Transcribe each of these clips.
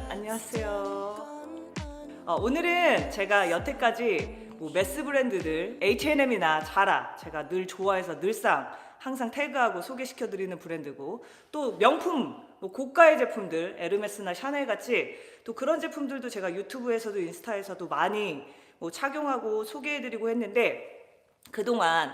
안녕하세요. 오늘은 제가 여태까지 매스 브랜드들 H&M이나 자라 제가 늘 좋아해서 늘상 항상 태그하고 소개시켜드리는 브랜드고, 또 명품 고가의 제품들 에르메스나 샤넬 같이 또 그런 제품들도 제가 유튜브에서도 인스타에서도 많이 착용하고 소개해드리고 했는데, 그동안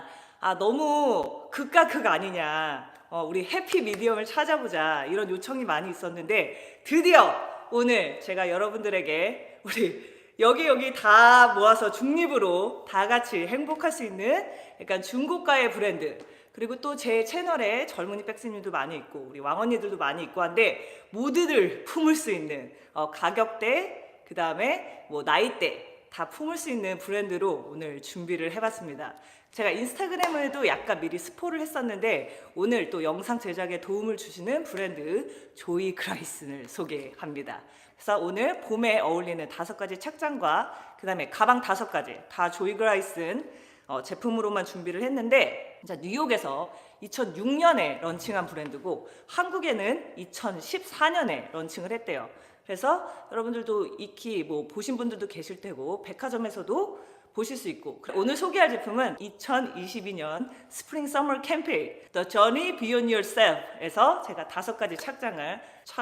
너무 극과 극 아니냐, 우리 해피 미디엄을 찾아보자 이런 요청이 많이 있었는데, 드디어 오늘 제가 여러분들에게 우리 여기 다 모아서 중립으로 다 같이 행복할 수 있는 약간 중고가의 브랜드, 그리고 또 제 채널에 젊은이 백스님도 많이 있고 우리 왕언니들도 많이 있고 한데, 모두들 품을 수 있는 가격대, 그 다음에 나이대 다 품을 수 있는 브랜드로 오늘 준비를 해봤습니다. 제가 인스타그램에도 약간 미리 스포를 했었는데, 오늘 또 영상 제작에 도움을 주시는 브랜드 조이 그라이슨을 소개합니다. 그래서 오늘 봄에 어울리는 5가지 착장과 그 다음에 가방 5가지 다 조이 그라이슨 제품으로만 준비를 했는데, 뉴욕에서 2006년에 런칭한 브랜드고 한국에는 2014년에 런칭을 했대요. 그래서 여러분들도 익히 보신 분들도 계실 테고 백화점에서도 보실 수 있고, 오늘 소개할 제품은 2022년 스프링 서머 캠페인 The Journey Beyond Yourself에서 제가 5가지 착장을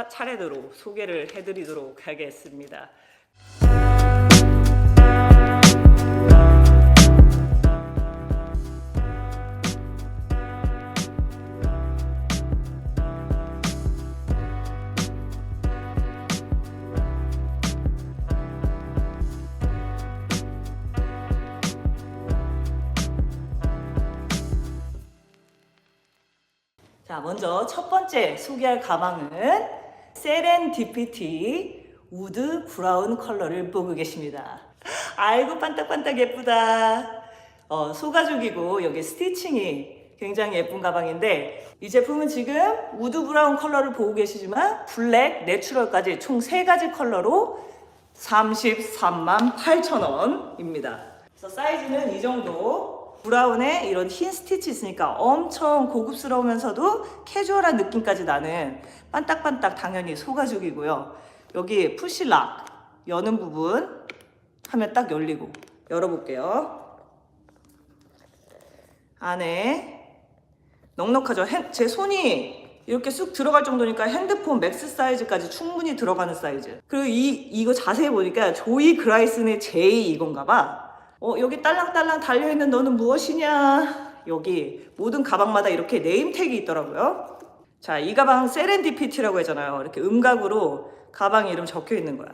차례대로 소개를 해드리도록 하겠습니다. 자, 먼저 첫 번째 소개할 가방은 세렌디피티 우드 브라운 컬러를 보고 계십니다. 아이고 반딱반딱 예쁘다. 소가죽이고 여기 스티칭이 굉장히 예쁜 가방인데, 이 제품은 지금 우드 브라운 컬러를 보고 계시지만 블랙, 내추럴까지 총 3가지 컬러로 338,000원입니다. 그래서 사이즈는 이 정도. 브라운에 이런 흰 스티치 있으니까 엄청 고급스러우면서도 캐주얼한 느낌까지 나는 반딱반딱 당연히 소가죽이고요. 여기 푸시락 여는 부분 하면 딱 열리고, 열어볼게요. 안에 넉넉하죠. 제 손이 이렇게 쑥 들어갈 정도니까 핸드폰 맥스 사이즈까지 충분히 들어가는 사이즈. 그리고 이거 자세히 보니까 조이 그라이슨의 J 이건가 봐. 여기 딸랑딸랑 달려있는 너는 무엇이냐. 여기 모든 가방마다 이렇게 네임택이 있더라고요. 자, 이 가방 세렌디피티라고 하잖아요. 이렇게 음각으로 가방 이름 적혀 있는 거야.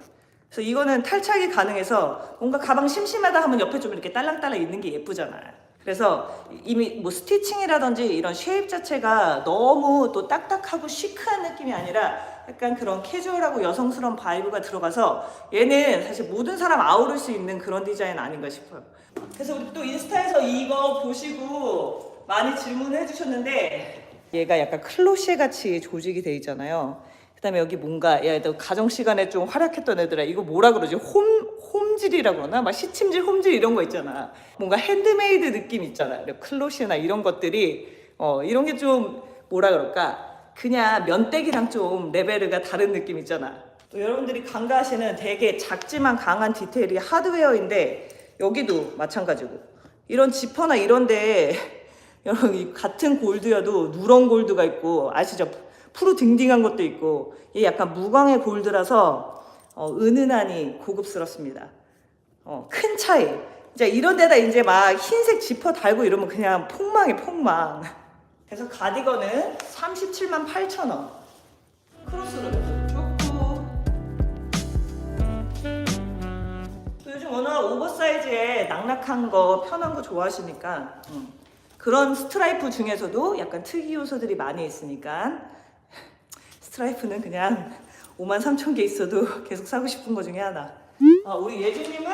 그래서 이거는 탈착이 가능해서 뭔가 가방 심심하다 하면 옆에 좀 이렇게 딸랑딸랑 있는 게 예쁘잖아요. 그래서 이미 스티칭이라든지 이런 쉐입 자체가 너무 또 딱딱하고 시크한 느낌이 아니라 약간 그런 캐주얼하고 여성스러운 바이브가 들어가서 얘는 사실 모든 사람 아우를 수 있는 그런 디자인 아닌가 싶어요. 그래서 우리 또 인스타에서 이거 보시고 많이 질문을 해주셨는데, 얘가 약간 클로셰 같이 조직이 돼 있잖아요. 그 다음에 여기 뭔가 너 가정 시간에 좀 활약했던 애들아, 이거 뭐라 그러지? 홈질이라고 그러나? 막 시침질, 홈질 이런 거 있잖아. 뭔가 핸드메이드 느낌 있잖아. 클로셰나 이런 것들이 이런 게 좀 뭐라 그럴까? 그냥 면대기랑 좀 레벨가 다른 느낌 있잖아. 또 여러분들이 간과하시는 되게 작지만 강한 디테일이 하드웨어인데, 여기도 마찬가지고 이런 지퍼나 이런데 여러분 같은 골드여도 누런 골드가 있고, 아시죠? 푸르 딩딩한 것도 있고, 얘 약간 무광의 골드라서 은은하니 고급스럽습니다. 큰 차이. 이제 이런 데다 이제 막 흰색 지퍼 달고 이러면 그냥 폭망해, 폭망. 그래서 가디건은 378,000원. 크로스로 좋고. 또 요즘 워낙 오버사이즈에 낙낙한 거, 편한 거 좋아하시니까 그런 스트라이프 중에서도 약간 특이 요소들이 많이 있으니까 스트라이프는 그냥 53,000개 있어도 계속 사고 싶은 거 중에 하나. 우리 예주님은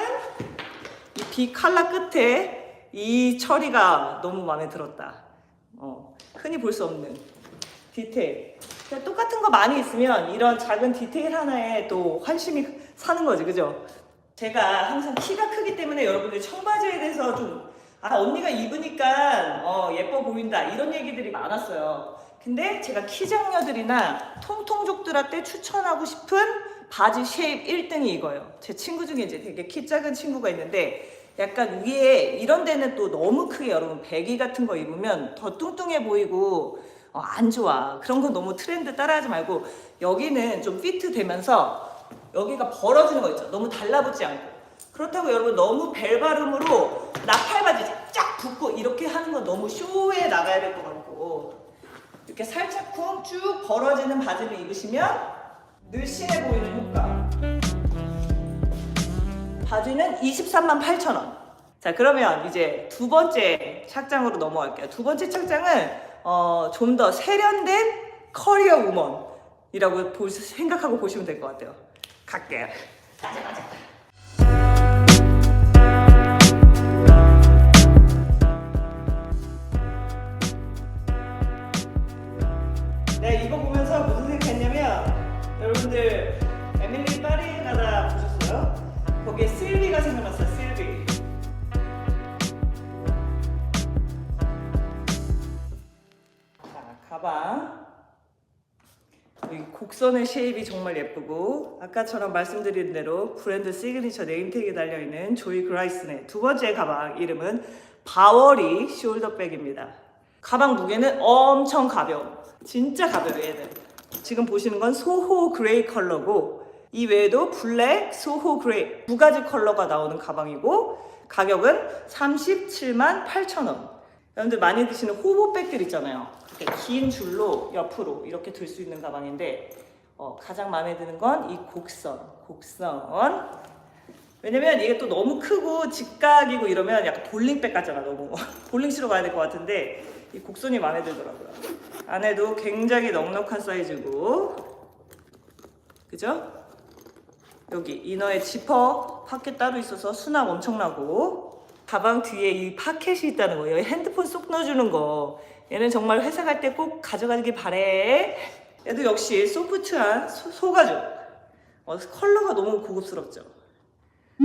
이 비 칼라 끝에 이 처리가 너무 마음에 들었다. 흔히 볼 수 없는 디테일. 똑같은 거 많이 있으면 이런 작은 디테일 하나에 또 환심이 사는 거지, 그죠? 제가 항상 키가 크기 때문에 여러분들 청바지에 대해서 좀 언니가 입으니까 예뻐 보인다 이런 얘기들이 많았어요. 근데 제가 키장녀들이나 통통족들한테 추천하고 싶은 바지 쉐입 1등이 이거예요. 제 친구 중에 이제 되게 키 작은 친구가 있는데 약간 위에 이런 데는 또 너무 크게 여러분 배기 같은 거 입으면 더 뚱뚱해 보이고 안 좋아. 그런 거 너무 트렌드 따라하지 말고 여기는 좀 피트 되면서 여기가 벌어지는 거 있죠. 너무 달라붙지 않고. 그렇다고 여러분 너무 벨바름으로 나팔바지 쫙 붙고 이렇게 하는 건 너무 쇼에 나가야 될 것 같고 이렇게 살짝쿵 쭉 벌어지는 바지를 입으시면 늘씬해 보이는 효과. 바지는 23만 8천 원. 자, 그러면 이제 두 번째 착장으로 넘어갈게요. 두 번째 착장은 좀 더 세련된 커리어 우먼이라고 생각하고 보시면 될 것 같아요. 갈게요. 가자. 네, 이거 보면서 무슨 생각했냐면 여러분들 에밀리 파리에 가다 보셨어요? 거기에 실비가 생각났어요. 실비. 자, 가방. 이 곡선의 쉐입이 정말 예쁘고 아까처럼 말씀드린 대로 브랜드 시그니처 네임택이 달려있는 조이 그라이슨의 두 번째 가방 이름은 바워리 숄더백입니다. 가방 무게는 엄청 가벼워. 진짜 가벼워요, 얘는. 지금 보시는 건 소호 그레이 컬러고 이 외에도 블랙, 소호 그레이 두 가지 컬러가 나오는 가방이고 가격은 37만 8천 원. 여러분들 많이 드시는 호보백들 있잖아요. 이렇게 긴 줄로 옆으로 이렇게 들 수 있는 가방인데 가장 마음에 드는 건 이 곡선. 왜냐면 이게 또 너무 크고 직각이고 이러면 약간 볼링백 같잖아. 너무 볼링시로 가야 될 것 같은데 이 곡선이 마음에 들더라고요. 안에도 굉장히 넉넉한 사이즈고 그죠? 여기 이너에 지퍼 파켓 따로 있어서 수납 엄청나고 가방 뒤에 이 파켓이 있다는 거예요. 핸드폰 쏙 넣어주는 거. 얘는 정말 회사 갈 때 꼭 가져가길 바래. 얘도 역시 소프트한 소가죽. 컬러가 너무 고급스럽죠.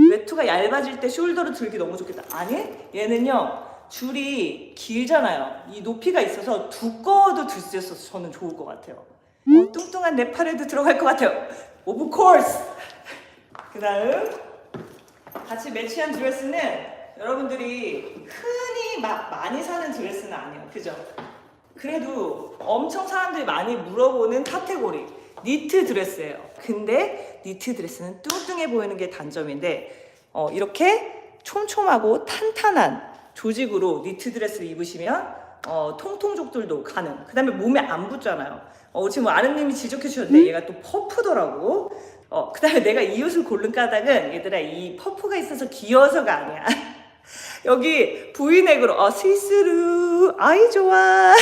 외투가 얇아질 때 숄더로 들기 너무 좋겠다. 아니, 얘는요 줄이 길잖아요. 이 높이가 있어서 두꺼워도 들 수 있어서 저는 좋을 것 같아요. 뚱뚱한 내 팔에도 들어갈 것 같아요. 오브 코urse. 그 다음 같이 매치한 드레스는 여러분들이 흔히 막 많이 사는 드레스는 아니에요. 그죠? 그래도 엄청 사람들이 많이 물어보는 카테고리 니트 드레스예요. 근데 니트 드레스는 뚱뚱해 보이는 게 단점인데 이렇게 촘촘하고 탄탄한 조직으로 니트 드레스를 입으시면 통통족들도 가능. 그 다음에 몸에 안 붙잖아요. 지금 아름님이 지적해 주셨는데 얘가 또 퍼프더라고. 그 다음에 내가 이 옷을 고른 까닭은 얘들아 이 퍼프가 있어서 귀여워서가 아니야. 여기 V넥으로 스위스루 아이 좋아.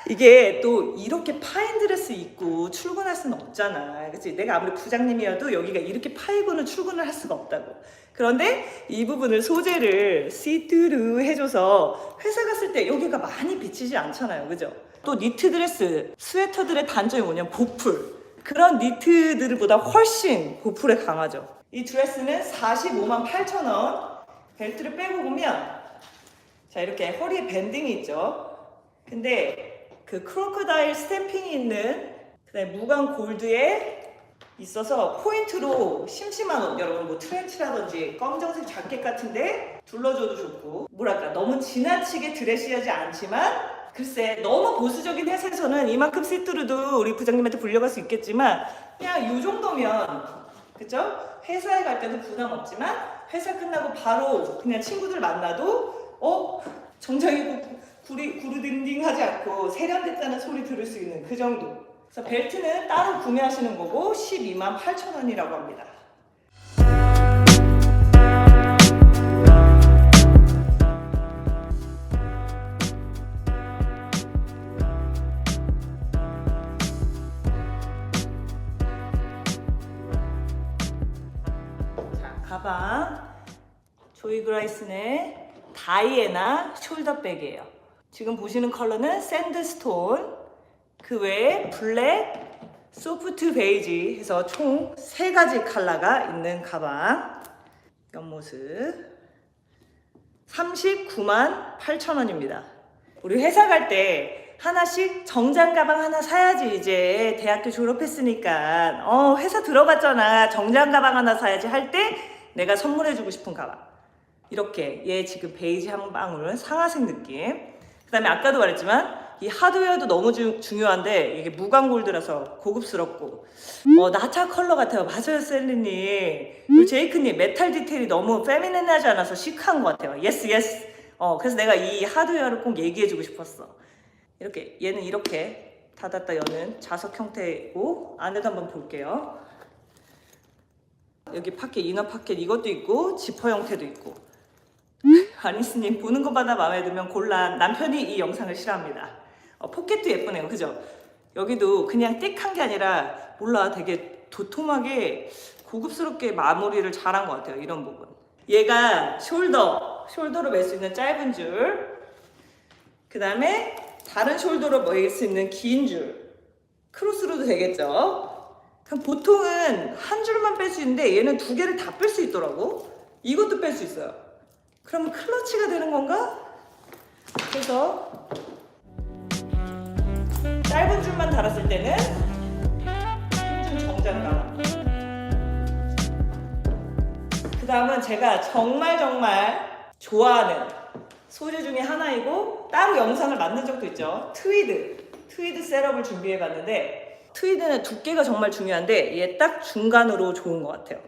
이게 또 이렇게 파인 드레스 입고 출근할 수는 없잖아. 그치? 내가 아무리 부장님이어도 여기가 이렇게 파이고는 출근을 할 수가 없다고. 그런데 이 부분을 소재를 시뚜루 해줘서 회사 갔을 때 여기가 많이 비치지 않잖아요. 그죠? 또 니트 드레스, 스웨터들의 단점이 뭐냐면 보풀. 그런 니트들보다 훨씬 보풀에 강하죠. 이 드레스는 45만 8천 원. 벨트를 빼고 보면 자 이렇게 허리에 밴딩이 있죠. 근데 그 크로커다일 스탬핑이 있는 그다음에 무광 골드에 있어서 포인트로 심심한 옷 여러분 뭐 트렌치라든지 검정색 자켓 같은데 둘러줘도 좋고 뭐랄까 너무 지나치게 드레시하지 않지만 글쎄 너무 보수적인 회사에서는 이만큼 시트루도 우리 부장님한테 불려갈 수 있겠지만 그냥 이 정도면 그죠? 회사에 갈 때도 부담 없지만 회사 끝나고 바로 그냥 친구들 만나도 정장이고 구르딩딩 하지 않고 세련됐다는 소리 들을 수 있는 그 정도. 그래서 벨트는 따로 구매하시는 거고 12만 8천 원이라고 합니다. 자, 가방 조이 그라이슨의 다이애나 숄더백이에요. 지금 보시는 컬러는 샌드스톤, 그 외에 블랙, 소프트 베이지 해서 총 3가지 컬러가 있는 가방. 옆모습 39만 8천 원입니다. 우리 회사 갈 때 하나씩 정장 가방 하나 사야지. 이제 대학교 졸업했으니까 회사 들어갔잖아, 정장 가방 하나 사야지 할 때 내가 선물해주고 싶은 가방. 이렇게 얘 지금 베이지 한 방울 상아색 느낌. 그 다음에 아까도 말했지만 이 하드웨어도 너무 중요한데 이게 무광골드라서 고급스럽고 나차 컬러 같아요. 맞아요, 셀리님. 우리 제이크님, 메탈 디테일이 너무 페미닌하지 않아서 시크한 것 같아요. 예스 예스. 그래서 내가 이 하드웨어를 꼭 얘기해주고 싶었어. 이렇게 얘는 이렇게 닫았다 여는 자석 형태고, 안에도 한번 볼게요. 여기 파켓, 이너 파켓 이것도 있고 지퍼 형태도 있고. 아니스님, 보는 것마다 마음에 들면 곤란. 남편이 이 영상을 싫어합니다. 포켓도 예쁘네요, 그죠? 여기도 그냥 띡한 게 아니라 몰라, 되게 도톰하게 고급스럽게 마무리를 잘한 것 같아요. 이런 부분. 얘가 숄더로 멜 수 있는 짧은 줄, 그 다음에 다른 숄더로 멜 수 있는 긴 줄, 크로스로도 되겠죠? 그럼 보통은 한 줄만 뺄 수 있는데 얘는 두 개를 다 뺄 수 있더라고. 이것도 뺄 수 있어요. 그러면 클러치가 되는 건가? 그래서 짧은 줄만 달았을 때는 흰 줄 정장 가방. 그 다음은 제가 정말 좋아하는 소재 중에 하나이고 따로 영상을 만든 적도 있죠. 트위드 셋업을 준비해봤는데, 트위드는 두께가 정말 중요한데 얘 딱 중간으로 좋은 것 같아요.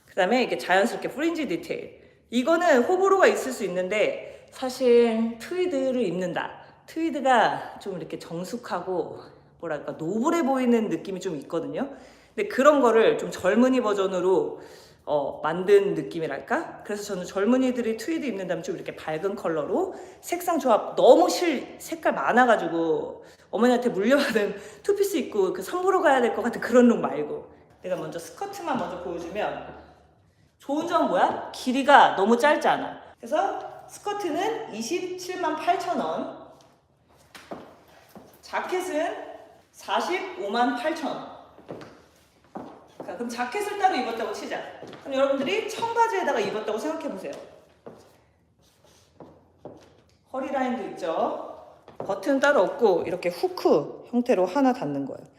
그 다음에 이게 자연스럽게 프린지 디테일. 이거는 호불호가 있을 수 있는데 사실 트위드를 입는다, 트위드가 좀 이렇게 정숙하고 뭐랄까 노블해 보이는 느낌이 좀 있거든요. 근데 그런 거를 좀 젊은이 버전으로 만든 느낌이랄까? 그래서 저는 젊은이들이 트위드 입는다면 좀 이렇게 밝은 컬러로, 색상 조합 너무 색깔 많아가지고 어머니한테 물려받은 투피스 입고 그 선보러 가야 될 것 같은 그런 룩 말고, 내가 먼저 스커트만 먼저 보여주면 좋은 점은 뭐야? 길이가 너무 짧지 않아. 그래서 스커트는 278,000원, 자켓은 458,000원. 그럼 자켓을 따로 입었다고 치자. 그럼 여러분들이 청바지에다가 입었다고 생각해보세요. 허리 라인도 있죠. 버튼 따로 없고 이렇게 후크 형태로 하나 닫는 거예요.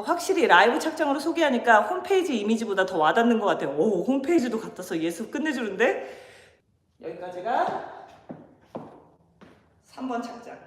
확실히 라이브 착장으로 소개하니까 홈페이지 이미지보다 더 와닿는 것 같아요. 오, 홈페이지도 갖다서 예습 끝내주는데. 여기까지가 3번 착장.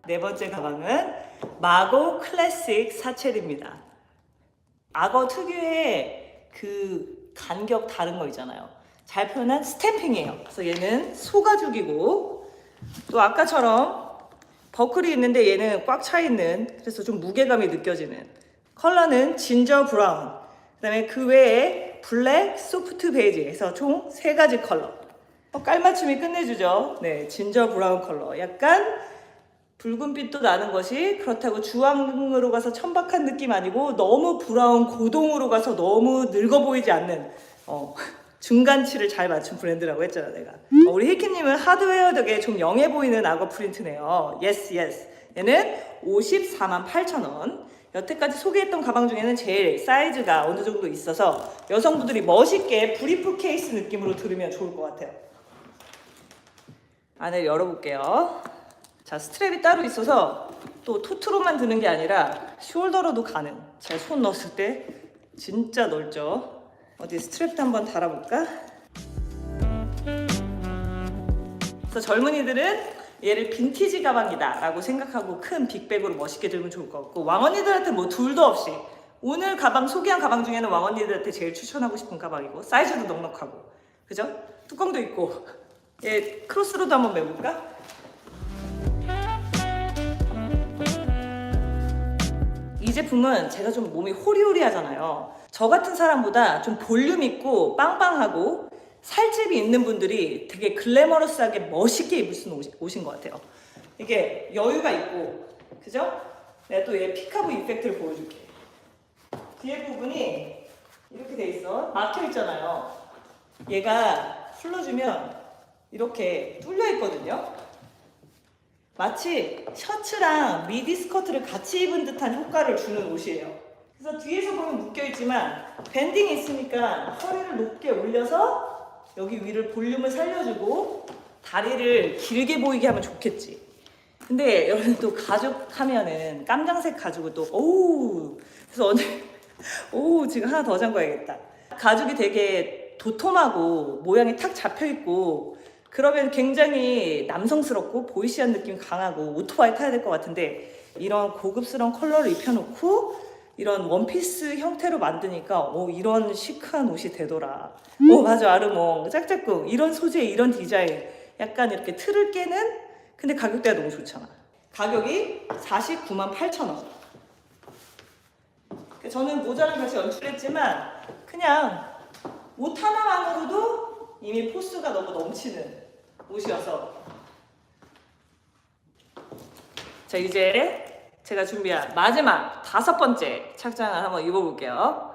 네 번째 가방은 마고 클래식 사첼입니다. 악어 특유의 그 간격 다른 거 있잖아요. 잘 표현한 스탬핑이에요. 그래서 얘는 소가죽이고, 또 아까처럼 버클이 있는데 얘는 꽉 차 있는, 그래서 좀 무게감이 느껴지는. 컬러는 진저 브라운, 그 다음에 그 외에 블랙, 소프트 베이지 해서 총 3가지 컬러. 깔맞춤이 끝내주죠. 네, 진저 브라운 컬러. 약간 붉은빛도 나는 것이, 그렇다고 주황으로 가서 천박한 느낌 아니고 너무 브라운 고동으로 가서 너무 늙어 보이지 않는 중간치를 잘 맞춘 브랜드라고 했잖아 내가. 우리 힐키님은 하드웨어 덕에 좀 영해 보이는 악어 프린트네요. 예스 예스. 얘는 548,000원. 여태까지 소개했던 가방 중에는 제일 사이즈가 어느 정도 있어서 여성분들이 멋있게 브리프 케이스 느낌으로 들으면 좋을 것 같아요. 안을 열어볼게요. 자, 스트랩이 따로 있어서 또 토트로만 드는 게 아니라 숄더로도 가능. 제가 손 넣었을 때 진짜 넓죠. 어디 스트랩도 한번 달아볼까? 그래서 젊은이들은 얘를 빈티지 가방이다 라고 생각하고 큰 빅백으로 멋있게 들면 좋을 것 같고, 왕언니들한테 뭐 둘도 없이 오늘 가방 소개한 가방 중에는 왕언니들한테 제일 추천하고 싶은 가방이고, 사이즈도 넉넉하고, 그죠? 뚜껑도 있고. 얘 크로스로도 한번 매볼까? 이 제품은 제가 좀 몸이 호리호리하잖아요. 저 같은 사람보다 좀 볼륨 있고 빵빵하고 살집이 있는 분들이 되게 글래머러스하게 멋있게 입을 수 있는 옷인 것 같아요. 이게 여유가 있고, 그죠? 내가 또 얘 피카브 이펙트를 보여줄게. 뒤에 부분이 이렇게 돼 있어. 막혀 있잖아요. 얘가 풀러주면 이렇게 뚫려 있거든요. 마치 셔츠랑 미디 스커트를 같이 입은 듯한 효과를 주는 옷이에요. 그래서 뒤에서 보면 묶여 있지만 밴딩이 있으니까 허리를 높게 올려서 여기 위를 볼륨을 살려주고 다리를 길게 보이게 하면 좋겠지. 근데 여러분 또 가죽 하면은 깜장색 가죽을 또 그래서 오늘 지금 하나 더 잠궈야겠다. 가죽이 되게 도톰하고 모양이 탁 잡혀 있고 그러면 굉장히 남성스럽고 보이시한 느낌이 강하고 오토바이 타야 될 것 같은데 이런 고급스러운 컬러를 입혀놓고 이런 원피스 형태로 만드니까 이런 시크한 옷이 되더라. 맞아, 아르몽 짝짝꿍 이런 소재 이런 디자인 약간 이렇게 틀을 깨는 근데 가격대가 너무 좋잖아. 가격이 498,000원. 저는 모자랑 같이 연출했지만 그냥 옷 하나만으로도 이미 포스가 너무 넘치는 옷이어서. 자, 이제 제가 준비한 마지막 5번째 착장을 한번 입어볼게요.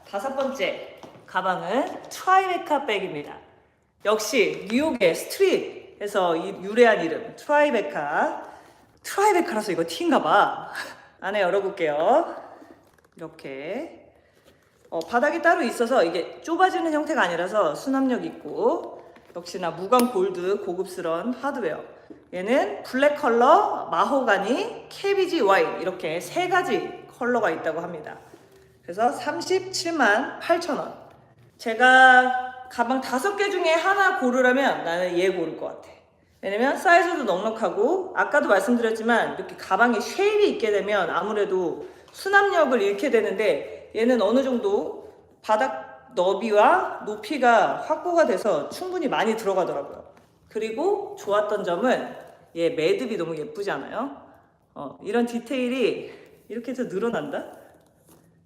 다섯 번째 가방은 트라이베카 백입니다. 역시 뉴욕의 스트릿에서 유래한 이름 트라이베카라서 이거 티인가 봐. 안에 열어볼게요. 이렇게 바닥이 따로 있어서 이게 좁아지는 형태가 아니라서 수납력 있고 역시나 무광 골드 고급스러운 하드웨어. 얘는 블랙 컬러, 마호가니, 캐비지 와인 이렇게 3가지 컬러가 있다고 합니다. 그래서 378,000원. 제가 가방 5개 중에 하나 고르라면 나는 얘 고를 것 같아. 왜냐면 사이즈도 넉넉하고 아까도 말씀드렸지만 이렇게 가방에 쉐입이 있게 되면 아무래도 수납력을 잃게 되는데 얘는 어느 정도 바닥 너비와 높이가 확보가 돼서 충분히 많이 들어가더라고요. 그리고 좋았던 점은 얘 매듭이 너무 예쁘지 않아요? 이런 디테일이 이렇게 해서 늘어난다?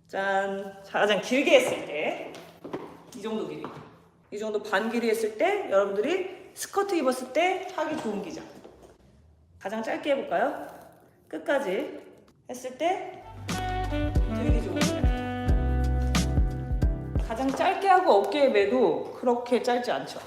짠! 가장 길게 했을 때 이 정도 길이, 이 정도 반 길이 했을 때 여러분들이 스커트 입었을 때 하기 좋은 기장. 가장 짧게 해볼까요? 끝까지 했을 때 되게 좋은 기장. 가장 짧게 하고 어깨에 매도 그렇게 짧지 않죠.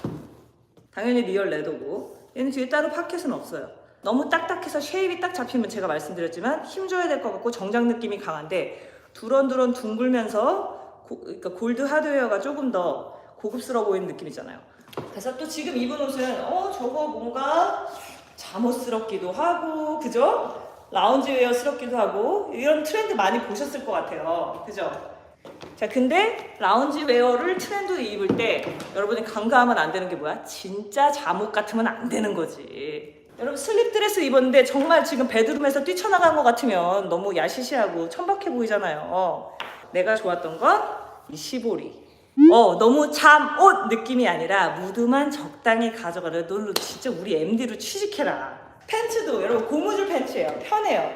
당연히 리얼 레더고 얘는 뒤에 따로 파켓은 없어요. 너무 딱딱해서 쉐입이 딱 잡히면 제가 말씀드렸지만 힘줘야 될 것 같고 정장 느낌이 강한데 두런두런 둥글면서 그러니까 골드 하드웨어가 조금 더 고급스러워 보이는 느낌이잖아요. 그래서 또 지금 입은 옷은 저거 뭔가 잠옷스럽기도 하고 그죠? 라운지웨어스럽기도 하고 이런 트렌드 많이 보셨을 것 같아요. 그죠? 자, 근데 라운지웨어를 트렌드로 입을 때 여러분이 간과하면 안 되는 게 뭐야? 진짜 잠옷 같으면 안 되는 거지. 여러분 슬립 드레스 입었는데 정말 지금 베드룸에서 뛰쳐나간 것 같으면 너무 야시시하고 천박해 보이잖아요. 내가 좋았던 건 이 시보리. 너무 잠옷 느낌이 아니라 무드만 적당히 가져가라. 너 진짜 우리 MD로 취직해라. 팬츠도 여러분 고무줄 팬츠예요. 편해요.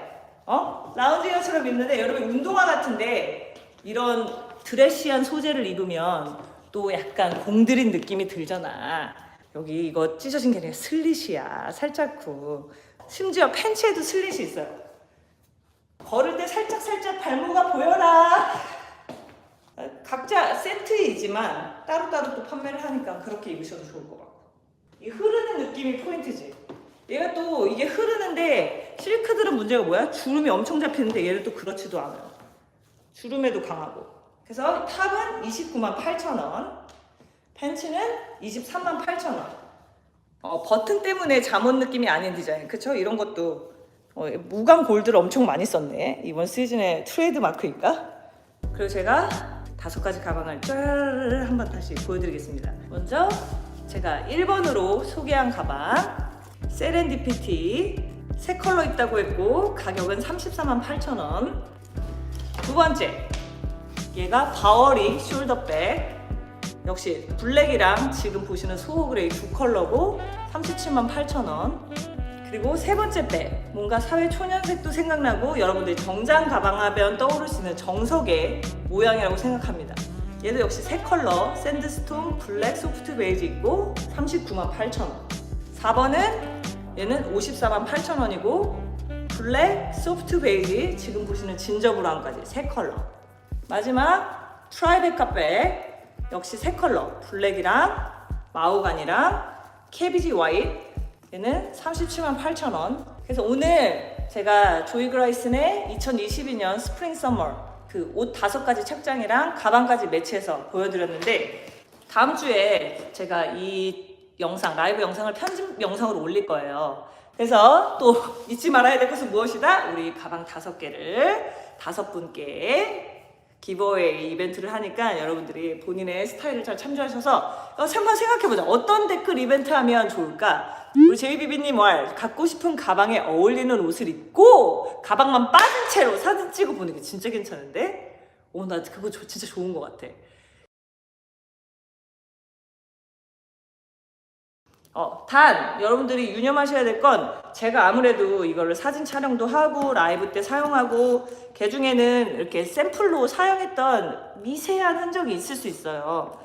라운지웨어처럼 입는데 여러분 운동화 같은데 이런 드레시한 소재를 입으면 또 약간 공들인 느낌이 들잖아. 여기 이거 찢어진 게 아니라 슬릿이야. 살짝쿵. 심지어 팬츠에도 슬릿이 있어요. 걸을 때 살짝 발모가 보여라. 각자 세트이지만 따로따로 또 판매를 하니까 그렇게 입으셔도 좋을 것 같고. 이 흐르는 느낌이 포인트지. 얘가 또 이게 흐르는데 실크들은 문제가 뭐야? 주름이 엄청 잡히는데 얘는 또 그렇지도 않아요. 주름에도 강하고. 그래서 탑은 298,000원, 팬츠는 238,000원. 버튼 때문에 잠옷 느낌이 아닌 디자인. 그쵸? 이런 것도 무광 골드를 엄청 많이 썼네. 이번 시즌의 트레이드 마크일까? 그리고 제가 5가지 가방을 쫙 한번 다시 보여드리겠습니다. 먼저 제가 1번으로 소개한 가방 세렌디피티. 3컬러 있다고 했고 가격은 348,000원. 두 번째, 얘가 바워리 숄더백. 역시 블랙이랑 지금 보시는 소호 그레이 2컬러고 378,000원. 그리고 세 번째 백, 뭔가 사회 초년색도 생각나고 여러분들이 정장 가방 하면 떠오를 수 있는 정석의 모양이라고 생각합니다. 얘도 역시 세 컬러, 샌드스톤, 블랙, 소프트 베이지 있고 398,000원. 4번은 얘는 548,000원이고 블랙, 소프트 베이지, 지금 보시는 진저 브라운까지 세 컬러. 마지막 트라이베카 백, 역시 세 컬러, 블랙이랑 마호가니랑 캐비지 화이트, 얘는 378,000원. 그래서 오늘 제가 조이 그라이슨의 2022년 스프링 서머 그 옷 5가지 착장이랑 가방까지 매치해서 보여드렸는데, 다음 주에 제가 이 영상, 라이브 영상을 편집 영상으로 올릴 거예요. 그래서 또 잊지 말아야 될 것은 무엇이다? 우리 가방 5개를 5분께 기버웨이 이벤트를 하니까 여러분들이 본인의 스타일을 잘 참조하셔서 한번 생각해보자. 어떤 댓글 이벤트 하면 좋을까? 우리 제이비비님 말 갖고 싶은 가방에 어울리는 옷을 입고 가방만 빠진 채로 사진 찍어 보는 게 진짜 괜찮은데? 나 그거 진짜 좋은 것 같아. 단 여러분들이 유념하셔야 될 건, 제가 아무래도 이거를 사진 촬영도 하고 라이브 때 사용하고 그 중에는 이렇게 샘플로 사용했던 미세한 흔적이 있을 수 있어요.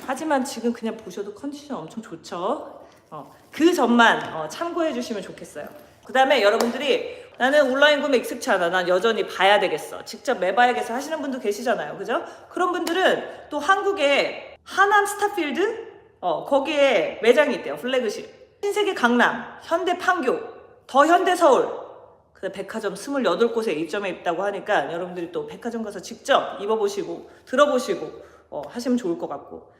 하지만 지금 그냥 보셔도 컨디션 엄청 좋죠. 그 점만 참고해 주시면 좋겠어요. 그 다음에 여러분들이 나는 온라인 구매 익숙치 않아, 난 여전히 봐야 되겠어, 직접 매봐야겠어 하시는 분도 계시잖아요. 그죠? 그런 분들은 또 한국에 하남 스타필드 거기에 매장이 있대요. 플래그십. 신세계 강남, 현대 판교, 더 현대 서울, 그 백화점 28곳에 입점해 있다고 하니까 여러분들이 또 백화점 가서 직접 입어보시고 들어보시고 하시면 좋을 것 같고,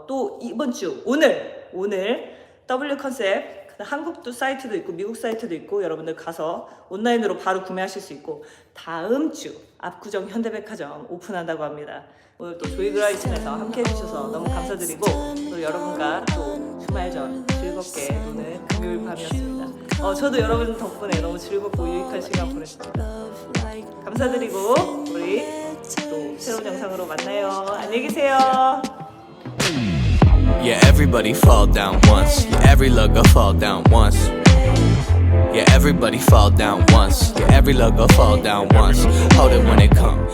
또 이번 주 오늘 W 컨셉 한국도 사이트도 있고 미국 사이트도 있고 여러분들 가서 온라인으로 바로 구매하실 수 있고, 다음 주 압구정 현대백화점 오픈한다고 합니다. 오늘 또 조이 그라이슨에서 함께 해주셔서 너무 감사드리고, 또 여러분과 또 주말 전 즐겁게 노는 금요일 밤이었습니다. 저도 여러분 덕분에 너무 즐겁고 유익한 시간 보냈습니다. 감사드리고 우리 또 새로운 영상으로 만나요. 안녕히 계세요. Yeah, everybody fall down once. Yeah, every lugger fall down once. Yeah, everybody fall down once. Yeah, every lugger fall down once. Hold it when it come.